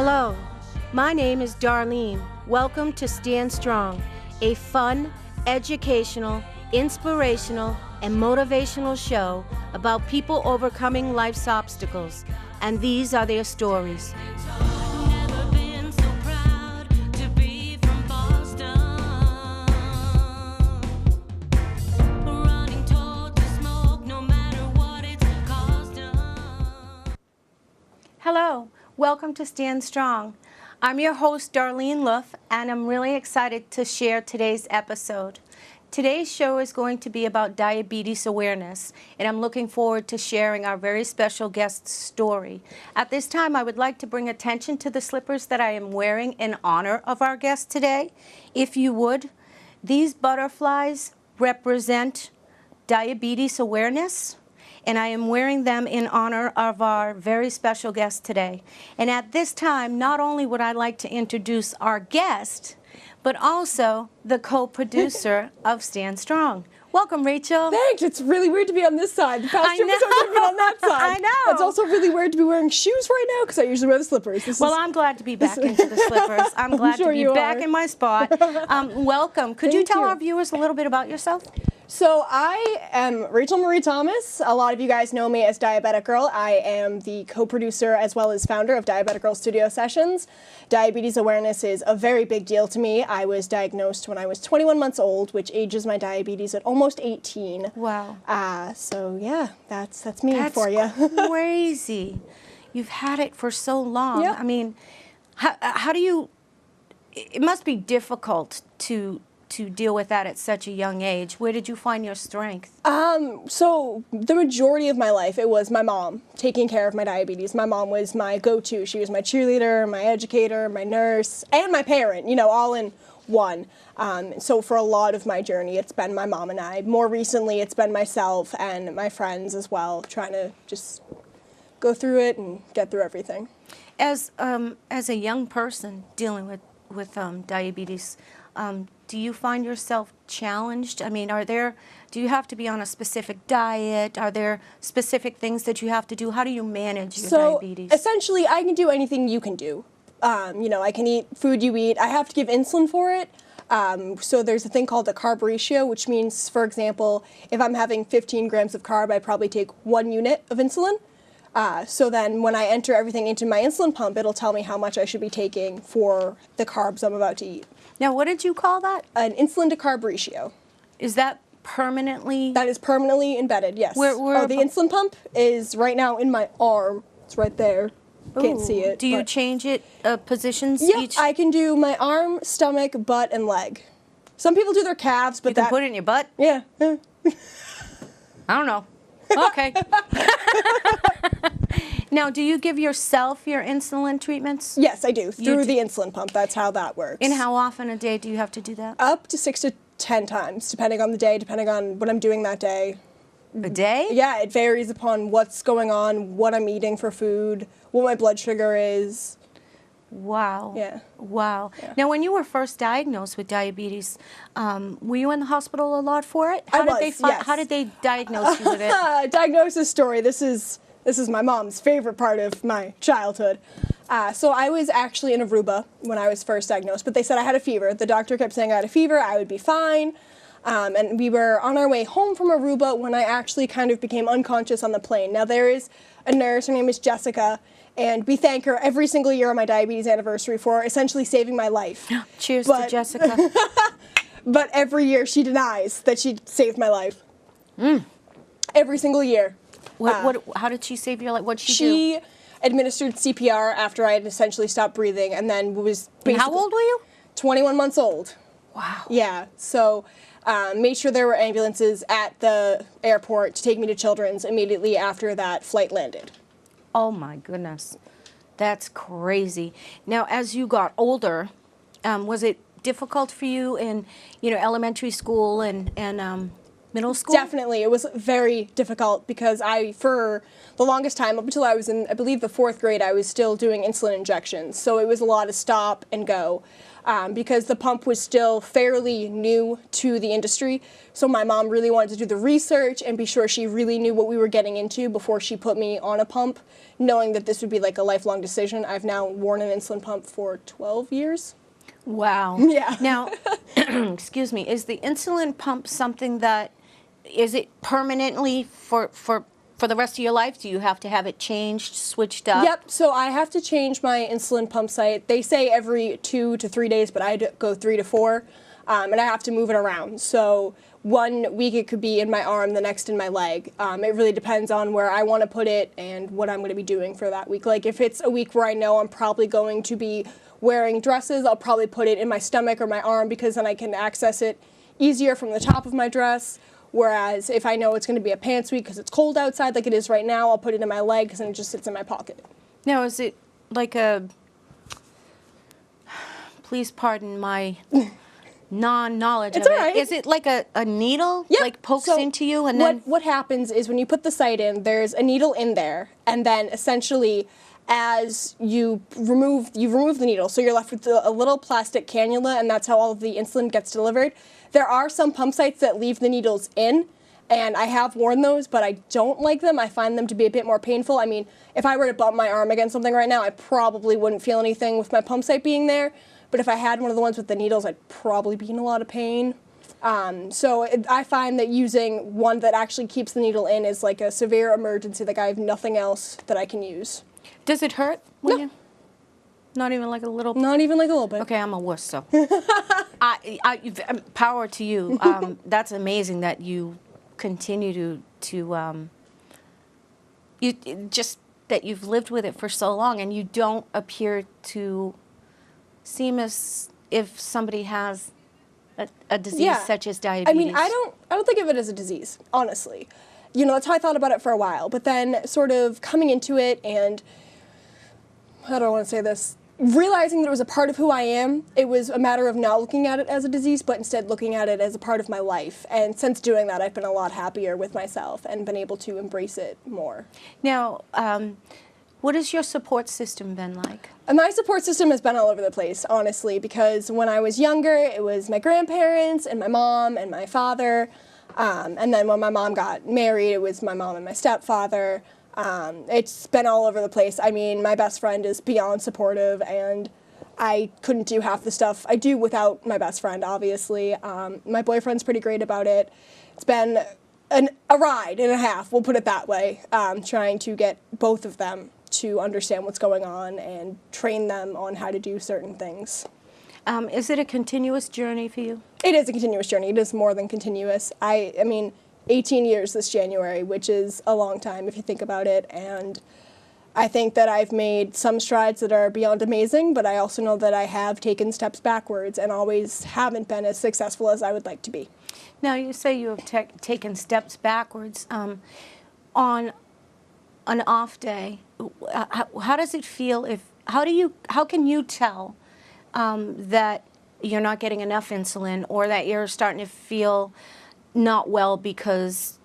Hello, my name is Darlene. Welcome to Stand Strong, a fun, educational, inspirational, and motivational show about people overcoming life's obstacles, and these are their stories. Hello, welcome to Stand Strong. I'm your host, Darlene Louf, and I'm really excited to share today's episode. Today's show is going to be about diabetes awareness, and I'm looking forward to sharing our very special guest's story. At this time, I would like to bring attention to the slippers that I am wearing in honor of our guest today. If you would, these butterflies represent diabetes awareness, and I am wearing them in honor of our very special guest today. And at this time, not only would I like to introduce our guest, but also the co-producer of Stand Strong. Welcome, Rachel. Thanks. It's really weird to be on this side. The past 2 episodes have been on that side. I know. It's also really weird to be wearing shoes right now because I usually wear the slippers. I'm glad to be back into the slippers. I'm glad to be back in my spot. Welcome. Could you tell our viewers a little bit about yourself? So I am Rachel Marie Thomas. A lot of you guys know me as Diabetic Girl. I am the co-producer as well as founder of Diabetic Girl Studio Sessions. Diabetes awareness is a very big deal to me. I was diagnosed when I was 21 months old, which ages my diabetes at almost 18. Wow. So yeah, that's me for you. That's crazy. You've had it for so long. Yep. I mean, how do you, it must be difficult to deal with that at such a young age. Where did you find your strength? So the majority of my life, it was my mom taking care of my diabetes. My mom was my go-to. She was my cheerleader, my educator, my nurse, and my parent, you know, all in one. So for a lot of my journey, it's been my mom and I. More recently, it's been myself and my friends as well, trying to just go through it and get through everything. As a young person dealing with diabetes, do you find yourself challenged? I mean, do you have to be on a specific diet? Are there specific things that you have to do? How do you manage your diabetes? Essentially, I can do anything you can do. You know, I can eat food you eat. I have to give insulin for it. So there's a thing called the carb ratio, which means, for example, if I'm having 15 grams of carb, I probably take 1 unit of insulin. So then when I enter everything into my insulin pump, it'll tell me how much I should be taking for the carbs I'm about to eat. Now, what did you call that? An insulin to carb ratio. Is that permanently? That is permanently embedded, yes. Where the insulin pump is right now in my arm. It's right there. Can't see it. Do you change it positions each? I can do my arm, stomach, butt, and leg. Some people do their calves, but you can put it in your butt? Yeah. I don't know. Okay. Now, do you give yourself your insulin treatments? Yes, I do. Through the insulin pump. That's how that works. And how often a day do you have to do that? Up to 6 to 10 times, depending on the day, depending on what I'm doing that day. A day? Yeah, it varies upon what's going on, what I'm eating for food, what my blood sugar is. Wow. Yeah. Wow. Yeah. Now, when you were first diagnosed with diabetes, were you in the hospital a lot for it? Yes. How did they diagnose you with it? Diagnosis story. This is my mom's favorite part of my childhood. So I was actually in Aruba when I was first diagnosed, but they said I had a fever. The doctor kept saying I had a fever, I would be fine. And we were on our way home from Aruba when I actually kind of became unconscious on the plane. Now, there is a nurse, her name is Jessica, and we thank her every single year on my diabetes anniversary for essentially saving my life. Cheers to Jessica. But every year she denies that she saved my life. Every single year. How did she save your life? What did she do? She administered CPR after I had essentially stopped breathing, and then was basically... And how old were you? 21 months old. Wow. Yeah, so made sure there were ambulances at the airport to take me to Children's immediately after that flight landed. Oh my goodness. That's crazy. Now, as you got older, was it difficult for you in, elementary school and Middle school? Definitely. It was very difficult because for the longest time, up until I was in, I believe, the 4th grade, I was still doing insulin injections. So it was a lot of stop and go because the pump was still fairly new to the industry. So my mom really wanted to do the research and be sure she really knew what we were getting into before she put me on a pump, knowing that this would be like a lifelong decision. I've now worn an insulin pump for 12 years. Wow. Yeah. Now, excuse me, is the insulin pump something that, is it permanently for the rest of your life? Do you have to have it changed, switched up? Yep, so I have to change my insulin pump site. They say every 2 to 3 days, but I go 3 to 4, and I have to move it around. So 1 week it could be in my arm, the next in my leg. It really depends on where I want to put it and what I'm going to be doing for that week. Like if it's a week where I know I'm probably going to be wearing dresses, I'll probably put it in my stomach or my arm because then I can access it easier from the top of my dress. Whereas if I know it's going to be a pants week because it's cold outside like it is right now, I'll put it in my leg because then it just sits in my pocket. Now, is it like a, please pardon my non-knowledge It's of all it. right. Is it like a needle, Yep. like pokes So into you and then? What happens is when you put the site in, there's a needle in there, and then essentially as you remove the needle, so you're left with a little plastic cannula, and that's how all of the insulin gets delivered. There are some pump sites that leave the needles in, and I have worn those, but I don't like them. I find them to be a bit more painful. I mean, if I were to bump my arm against something right now, I probably wouldn't feel anything with my pump site being there, but if I had one of the ones with the needles, I'd probably be in a lot of pain. I find that using one that actually keeps the needle in is like a severe emergency, like I have nothing else that I can use. Does it hurt? When No. you, not even like a little? Not even like a little bit. Okay, I'm a wuss, so. Power to you. That's amazing that you continue that you've lived with it for so long, and you don't appear to seem as if somebody has a disease such as diabetes. I mean, I don't think of it as a disease, honestly. You know, that's how I thought about it for a while. But then sort of coming into it and, how do I want to say this, realizing that it was a part of who I am, it was a matter of not looking at it as a disease, but instead looking at it as a part of my life. And since doing that, I've been a lot happier with myself and been able to embrace it more. Now, what has your support system been like? My support system has been all over the place, honestly, because when I was younger, it was my grandparents and my mom and my father. And then when my mom got married, it was my mom and my stepfather. It's been all over the place. I mean, my best friend is beyond supportive, and I couldn't do half the stuff I do without my best friend, obviously. My boyfriend's pretty great about it. It's been a ride and a half, we'll put it that way, trying to get both of them to understand what's going on and train them on how to do certain things. Is it a continuous journey for you? It is a continuous journey. It is more than continuous. I mean, 18 years this January, which is a long time if you think about it, and I think that I've made some strides that are beyond amazing, but I also know that I have taken steps backwards and always haven't been as successful as I would like to be. Now, you say you have taken steps backwards. On an off day, how does it feel how can you tell that you're not getting enough insulin or that you're starting to feel not well because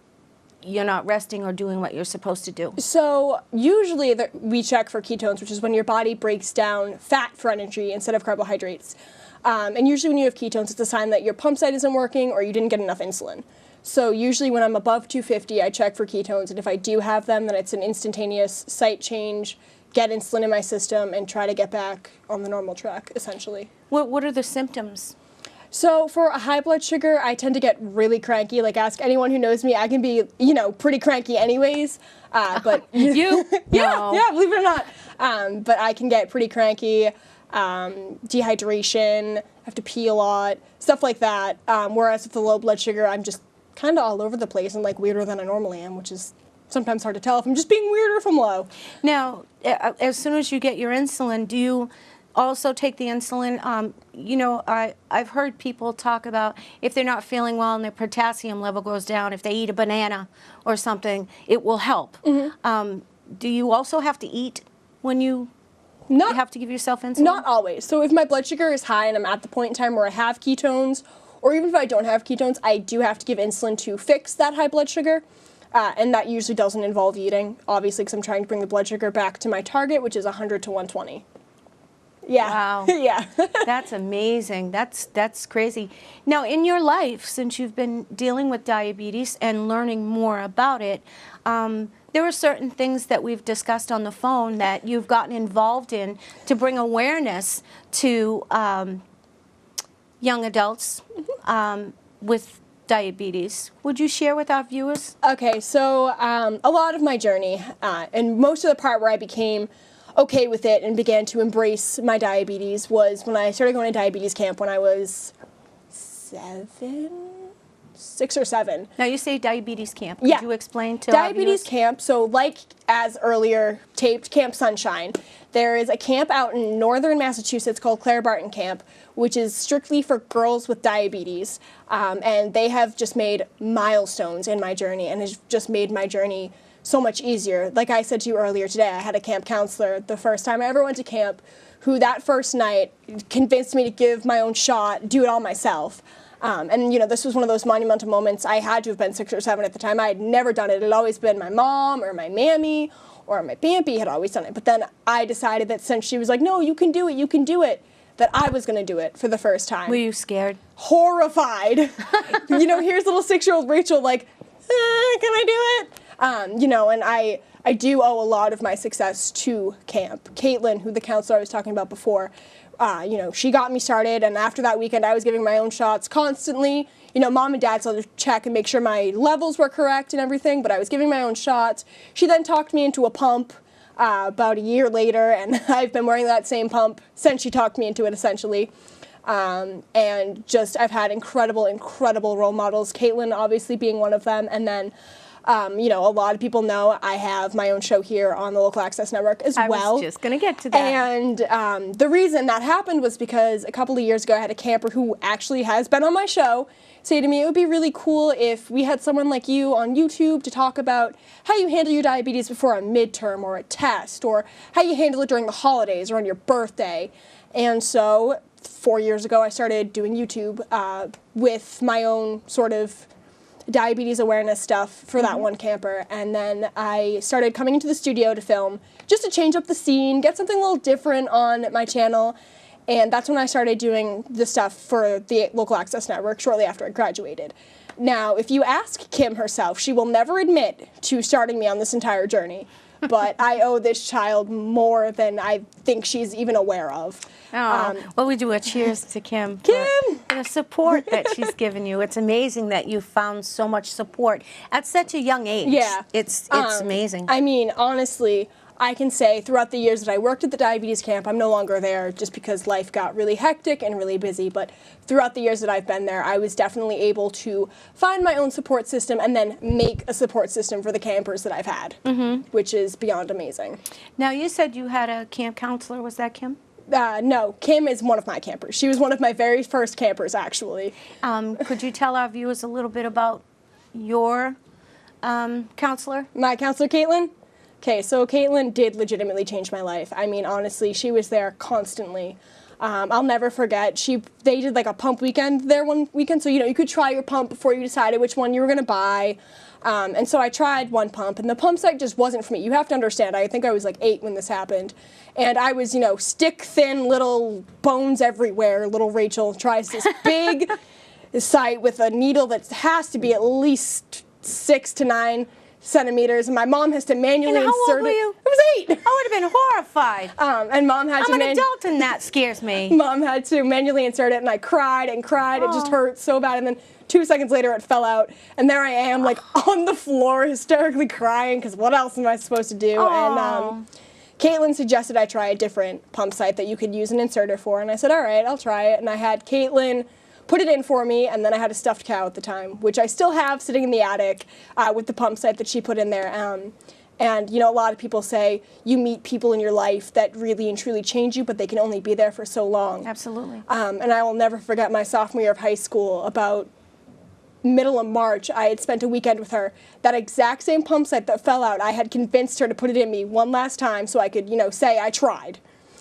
you're not resting or doing what you're supposed to do? So usually we check for ketones, which is when your body breaks down fat for energy instead of carbohydrates. And usually when you have ketones, it's a sign that your pump site isn't working or you didn't get enough insulin. So usually when I'm above 250, I check for ketones, and if I do have them, then it's an instantaneous site change, get insulin in my system, and try to get back on the normal track, essentially. What are the symptoms? So for a high blood sugar, I tend to get really cranky. Like, ask anyone who knows me, I can be, pretty cranky anyways. But You? Yeah, No. yeah, believe it or not. But I can get pretty cranky, dehydration, have to pee a lot, stuff like that. Whereas with the low blood sugar, I'm just kind of all over the place and like weirder than I normally am, which is sometimes hard to tell if I'm just being weird or if I'm low. Now, as soon as you get your insulin, do you also take the insulin? I've heard people talk about if they're not feeling well and their potassium level goes down, if they eat a banana or something, it will help. Mm-hmm. Do you also have to eat when you have to give yourself insulin? Not always. So if my blood sugar is high and I'm at the point in time where I have ketones, or even if I don't have ketones, I do have to give insulin to fix that high blood sugar. And that usually doesn't involve eating, obviously, because I'm trying to bring the blood sugar back to my target, which is 100 to 120. Yeah. Wow. Yeah. That's amazing. That's crazy. Now, in your life, since you've been dealing with diabetes and learning more about it, there are certain things that we've discussed on the phone that you've gotten involved in to bring awareness to young adults with diabetes. Would you share with our viewers? Okay, so a lot of my journey, and most of the part where I became okay with it and began to embrace my diabetes was when I started going to diabetes camp when I was 6 or 7. Now, you say diabetes camp. Yeah. Could you explain to our Diabetes viewers? camp, so like as earlier taped Camp Sunshine, there is a camp out in northern Massachusetts called Claire Barton Camp, which is strictly for girls with diabetes, and they have just made milestones in my journey and has just made my journey so much easier. Like I said to you earlier today, I had a camp counselor the first time I ever went to camp who that first night convinced me to give my own shot, do it all myself. And, you know, this was one of those monumental moments. I had to have been 6 or 7 at the time. I had never done it. It had always been my mom or my mammy or my Bampy had always done it. But then I decided that since she was like, no, you can do it, that I was going to do it for the first time. Were you scared? Horrified. You know, here's little 6-year-old Rachel like, can I do it? You know, and I do owe a lot of my success to camp. Caitlin, who the counselor I was talking about before, you know, she got me started, and after that weekend I was giving my own shots constantly. You know, mom and dad still had to check and make sure my levels were correct and everything, but I was giving my own shots. She then talked me into a pump about a year later, and I've been wearing that same pump since she talked me into it, essentially. And just, I've had incredible, incredible role models, Caitlin obviously being one of them, and then you know, a lot of people know I have my own show here on the Local Access Network as well. I was just going to get to that. And the reason that happened was because a couple of years ago I had a camper who actually has been on my show say to me, it would be really cool if we had someone like you on YouTube to talk about how you handle your diabetes before a midterm or a test, or how you handle it during the holidays or on your birthday. And so 4 years ago I started doing YouTube with my own sort of diabetes awareness stuff for that one camper, and then I started coming into the studio to film just to change up the scene, get something a little different on my channel, and that's when I started doing the stuff for the Local Access Network shortly after I graduated. Now, if you ask Kim herself, she will never admit to starting me on this entire journey, but I owe this child more than I think she's even aware of. Oh, well, we do a cheers to Kim. Kim! For the support that she's given you. It's amazing that you found so much support at such a young age. Yeah. It's amazing. I mean, honestly, I can say throughout the years that I worked at the diabetes camp, I'm no longer there just because life got really hectic and really busy, but throughout the years that I've been there, I was definitely able to find my own support system and then make a support system for the campers that I've had, which is beyond amazing. Now, you said you had a camp counselor. Was that Kim? No, Kim is one of my campers. She was one of my very first campers, actually. Could you tell our viewers a little bit about your counselor? My counselor, Caitlin? Okay, so Caitlin did legitimately change my life. I mean, honestly, she was there constantly. I'll never forget, they did like a pump weekend there one weekend, so you know, you could try your pump before you decided which one you were gonna buy. And so I tried one pump, and the pump site just wasn't for me. You have to understand, I think I was like 8 when this happened. And I was, you know, stick-thin, little bones everywhere. Little Rachel tries this big site with a needle that has to be at least 6 to 9 centimeters, and my mom has to manually insert it. How old were you? I was 8. I would have been horrified. And mom had to I'm an adult, and that scares me. Mom had to manually insert it, and I cried and cried. It just hurt so bad, and then 2 seconds later it fell out, and there I am, like on the floor, hysterically crying, because what else am I supposed to do? And Caitlin suggested I try a different pump site that you could use an inserter for, and I said, all right, I'll try it. And I had Caitlin put it in for me, and then I had a stuffed cow at the time, which I still have sitting in the attic with the pump site that she put in there. And, you know, a lot of people say you meet people in your life that really and truly change you, but they can only be there for so long. Absolutely. And I will never forget my sophomore year of high school, about middle of March, I had spent a weekend with her. That exact same pump set that fell out, I had convinced her to put it in me one last time so I could, you know, say I tried.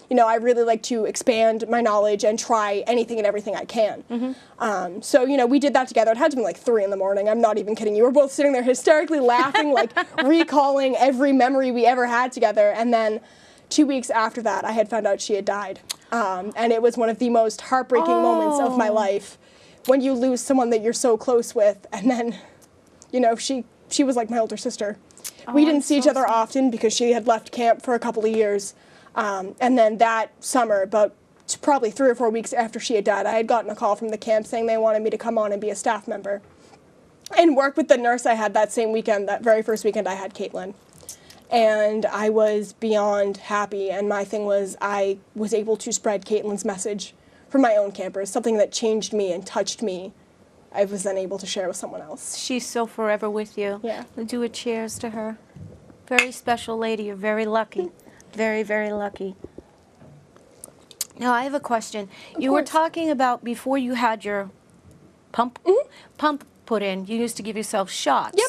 you know, I really like to expand my knowledge and try anything and everything I can. So, you know, we did that together. It had to be like 3 in the morning. I'm not even kidding you. We're both sitting there hysterically laughing, like recalling every memory we ever had together. And then 2 weeks after that, I had found out she had died. And it was one of the most heartbreaking moments of my life, when you lose someone that you're so close with. And then, you know, she was like my older sister. We didn't see each other often because she had left camp for a couple of years. And then that summer, about probably 3 or 4 weeks after she had died, I had gotten a call from the camp saying they wanted me to come on and be a staff member and work with the nurse I had that same weekend. That very first weekend I had Caitlin. And I was beyond happy, and my thing was I was able to spread Caitlin's message for my own campers, something that changed me and touched me. I was then able to share with someone else. She's so forever with you. Yeah. We'll do a cheers to her. Very special lady. You're very lucky. Very, very lucky. Now, I have a question. You were talking about before you had your pump put in, you used to give yourself shots.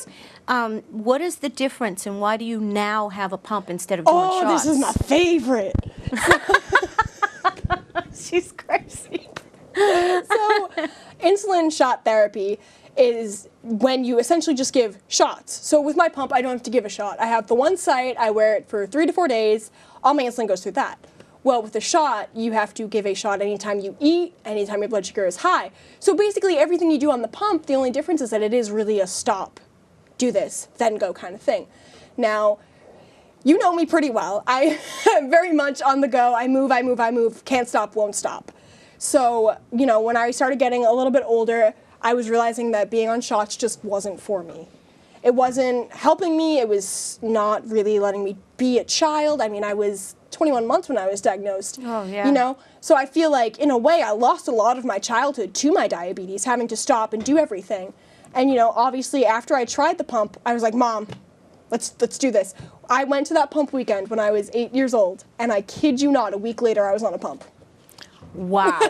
Yep. What is the difference, and why do you now have a pump instead of doing shots? Oh, this is my favorite. She's crazy. So, insulin shot therapy is when you essentially just give shots. So with my pump, I don't have to give a shot. I have the one site, I wear it for 3 to 4 days, all my insulin goes through that. Well, with the shot, you have to give a shot anytime you eat, anytime your blood sugar is high. So basically everything you do on the pump, the only difference is that it is really a stop, do this, then go kind of thing. Now, you know me pretty well. I am very much on the go. I move, can't stop, won't stop. So, you know, when I started getting a little bit older, I was realizing that being on shots just wasn't for me. It wasn't helping me. It was not really letting me be a child. I mean, I was 21 months when I was diagnosed. Oh, yeah. You know? So I feel like, in a way, I lost a lot of my childhood to my diabetes, having to stop and do everything. And, you know, obviously, after I tried the pump, I was like, Mom, let's do this. I went to that pump weekend when I was 8 years old, and I kid you not, a week later, I was on a pump. Wow.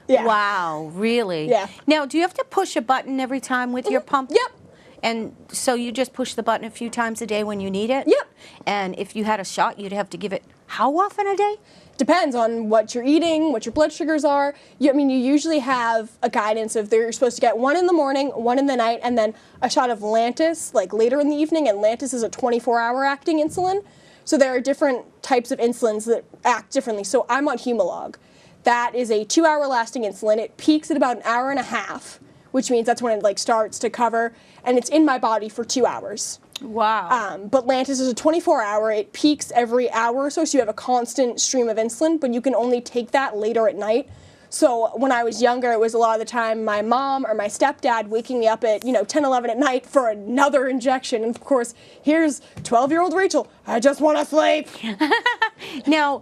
Yeah. Wow, really? Yeah. Now, do you have to push a button every time with your pump? Yep. And so you just push the button a few times a day when you need it? Yep. And if you had a shot, you'd have to give it how often a day? Depends on what you're eating, what your blood sugars are. I mean, you usually have a guidance of you're supposed to get 1 in the morning, 1 in the night, and then a shot of Lantus, like later in the evening, and Lantus is a 24-hour acting insulin. So there are different types of insulins that act differently. So I'm on Humalog. That is a 2-hour lasting insulin. It peaks at about an hour and a half, which means that's when it like starts to cover, and it's in my body for 2 hours. Wow. But Lantus is a 24-hour. It peaks every hour or so you have a constant stream of insulin, but you can only take that later at night. So when I was younger, it was a lot of the time my mom or my stepdad waking me up at, 10, 11 at night for another injection. And of course, here's 12-year-old Rachel. I just want to sleep. Now,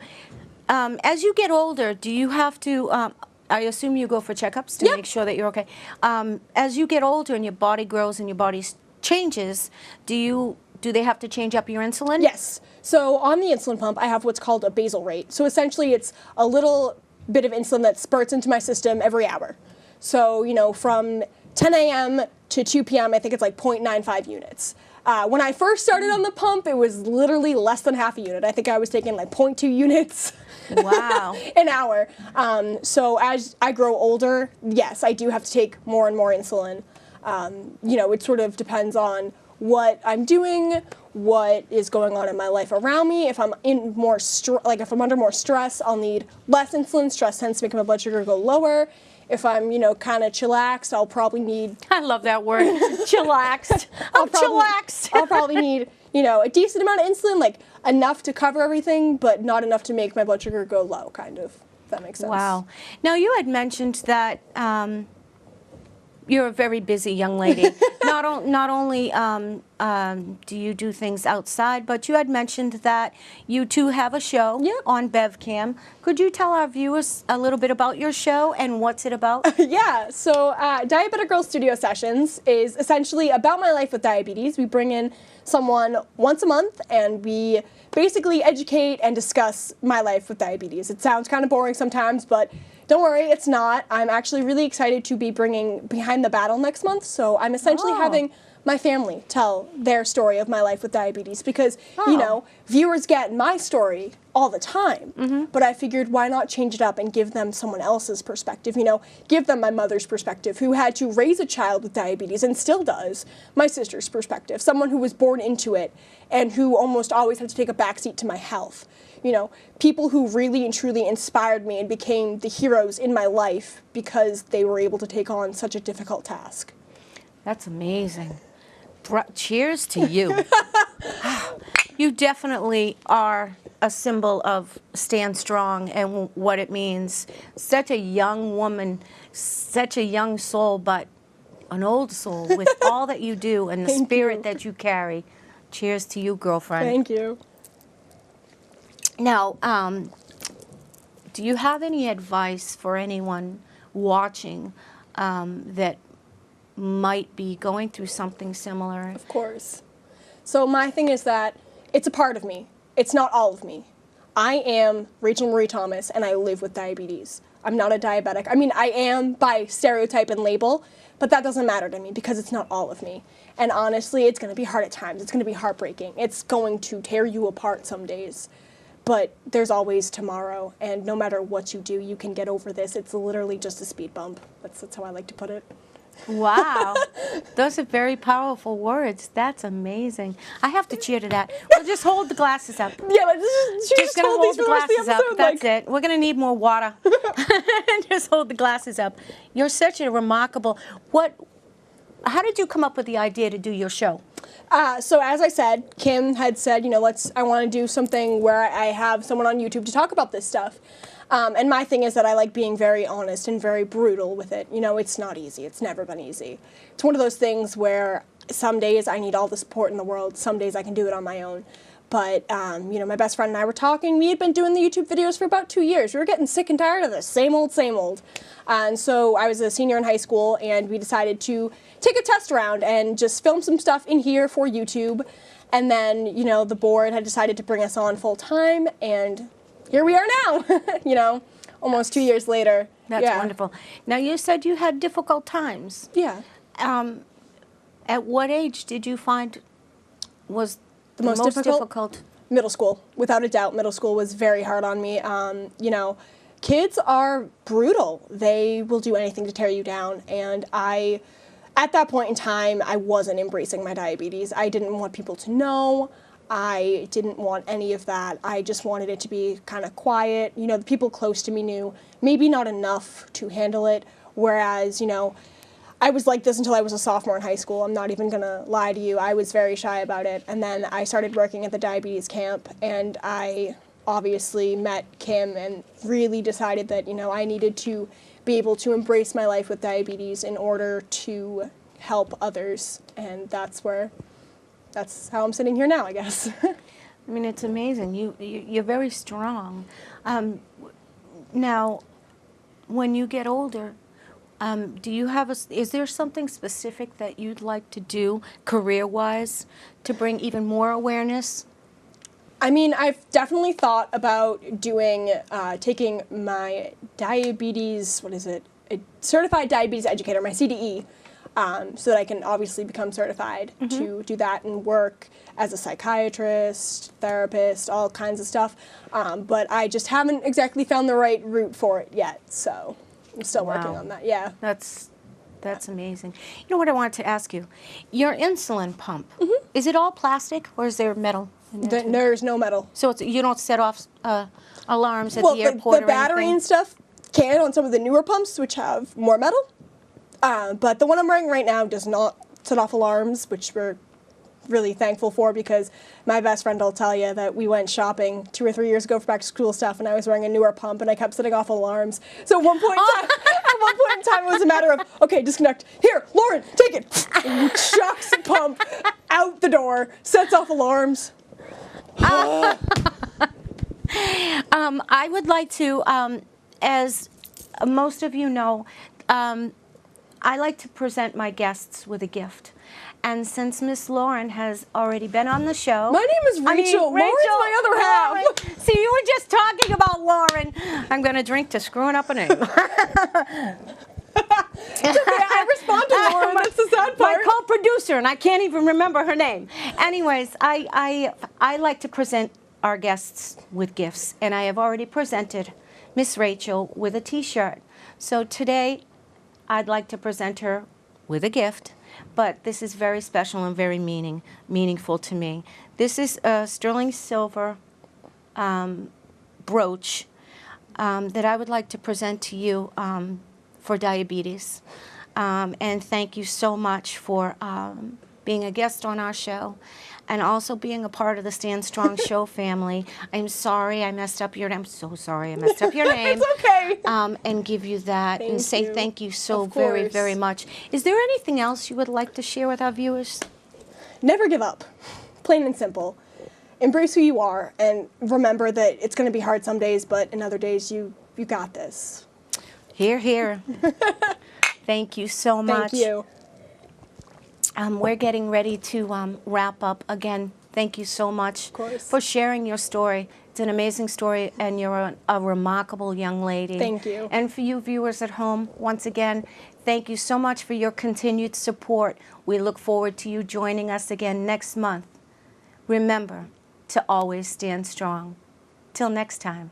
as you get older, do you have to, I assume you go for checkups to make sure that you're okay. As you get older and your body grows and your body changes, do they have to change up your insulin? Yes. So on the insulin pump, I have what's called a basal rate. So essentially it's a little bit of insulin that spurts into my system every hour. So, from 10 a.m. to 2 p.m., I think it's like 0.95 units. When I first started on the pump, it was literally less than half a unit. I think I was taking like 0.2 units. Wow. An hour. So as I grow older, yes, I do have to take more and more insulin. It sort of depends on what I'm doing, what is going on in my life around me. If I'm in more if I'm under more stress, I'll need less insulin. Stress tends to make my blood sugar go lower. If I'm, kind of chillaxed, I'll probably need... I love that word, chillaxed. Chillaxed. I'll probably need, a decent amount of insulin, like enough to cover everything, but not enough to make my blood sugar go low, kind of, if that makes sense. Wow. Now, you had mentioned that you're a very busy young lady. Not only do you do things outside, but you had mentioned that you too have a show on BevCam. Could you tell our viewers a little bit about your show and what's it about? Yeah, so Diabetic Girl Studio Sessions is essentially about my life with diabetes. We bring in someone once a month and we basically educate and discuss my life with diabetes. It sounds kind of boring sometimes, but don't worry, it's not. I'm actually really excited to be bringing Behind the Battle next month, so I'm essentially having my family tell their story of my life with diabetes because, Oh. you know, viewers get my story all the time. But I figured why not change it up and give them someone else's perspective, you know, give them my mother's perspective who had to raise a child with diabetes and still does, my sister's perspective, someone who was born into it and who almost always had to take a backseat to my health. You know, people who really and truly inspired me and became the heroes in my life because they were able to take on such a difficult task. That's amazing. Cheers to you. You definitely are a symbol of stand strong and what it means. Such a young woman, such a young soul, but an old soul with all that you do and the spirit that you carry. Cheers to you, girlfriend. Thank you. Now, do you have any advice for anyone watching that might be going through something similar? Of course. So my thing is that it's a part of me. It's not all of me. I am Rachel Marie Thomas, and I live with diabetes. I'm not a diabetic. I mean, I am by stereotype and label, but that doesn't matter to me because it's not all of me. And honestly, it's going to be hard at times. It's going to be heartbreaking. It's going to tear you apart some days. But there's always tomorrow, and no matter what you do, you can get over this. It's literally just a speed bump. That's how I like to put it. Wow, those are very powerful words. That's amazing. I have to cheer to that. We'll just hold the glasses up. Yeah, let's just Gonna hold hold these the for the rest of glasses the up. episode. That's it. We're gonna need more water. Just hold the glasses up. You're such a remarkable. How did you come up with the idea to do your show? So as I said, Kim had said, you know, I want to do something where I have someone on YouTube to talk about this stuff. And my thing is that I like being very honest and very brutal with it. You know, it's not easy. It's never been easy. It's one of those things where some days I need all the support in the world. Some days I can do it on my own. But, you know, my best friend and I were talking. We had been doing the YouTube videos for about 2 years. We were getting sick and tired of the same old, same old. And so I was a senior in high school, and we decided to take a test round and just film some stuff in here for YouTube. And then, you know, the board had decided to bring us on full time, and here we are now, you know, almost 2 years later. That's wonderful. Now, you said you had difficult times. Yeah. At what age did you find was the most difficult? Middle school, without a doubt. Middle school was very hard on me. You know, kids are brutal. They will do anything to tear you down. And at that point in time, I wasn't embracing my diabetes. I didn't want people to know. I didn't want any of that. I just wanted it to be kind of quiet. You know, the people close to me knew, maybe not enough to handle it. Whereas, you know, I was like this until I was a sophomore in high school. I'm not even going to lie to you. I was very shy about it. And then I started working at the diabetes camp, and I obviously met Kim and really decided that, you know, I needed to be able to embrace my life with diabetes in order to help others. And that's how I'm sitting here now, I guess. I mean, it's amazing. You're very strong. Now, when you get older, do you have is there something specific that you'd like to do career-wise to bring even more awareness? I mean, I've definitely thought about doing, taking my diabetes, a certified diabetes educator, my CDE, so that I can obviously become certified to do that and work as a psychiatrist, therapist, all kinds of stuff. But I just haven't exactly found the right route for it yet, so I'm still working on that. Yeah. That's amazing. You know what I wanted to ask you? Your insulin pump, is it all plastic or is there metal in there too? There's no metal. So you don't set off alarms at the airport the battery and stuff can on some of the newer pumps, which have more metal. But the one I'm wearing right now does not set off alarms, which we're really thankful for, because my best friend will tell you that we went shopping 2 or 3 years ago for back to school stuff, and I was wearing a newer pump, and I kept setting off alarms. So at one point in time, it was a matter of, okay, disconnect. Here, Lauren, take it. And chucks the pump out the door, sets off alarms. I would like to, as most of you know, I like to present my guests with a gift. And since Miss Lauren has already been on the show. My name is Rachel. Lauren's my other half. See, you were just talking about Lauren. I'm going to drink to screwing up a name. I responded, Lauren. That's the sad My part. co-producer, and I can't even remember her name. Anyways, I like to present our guests with gifts, and I have already presented Miss Rachel with a T-shirt. So today, I'd like to present her with a gift, but this is very special and very meaningful to me. This is a sterling silver brooch that I would like to present to you for diabetes. And thank you so much for being a guest on our show and also being a part of the Stand Strong show family. I'm sorry I messed up your name. I'm so sorry I messed up your name. It's okay. And give you that and say you. thank you so Of very, course. very much. Is there anything else you would like to share with our viewers? Never give up. Plain and simple. Embrace who you are and remember that it's going to be hard some days, but in other days you got this. Hear, hear. Thank you so much. Thank you. We're getting ready to wrap up. Again, thank you so much for sharing your story. It's an amazing story, and you're a remarkable young lady. Thank you. And for you viewers at home, once again, thank you so much for your continued support. We look forward to you joining us again next month. Remember to always stand strong. Till next time.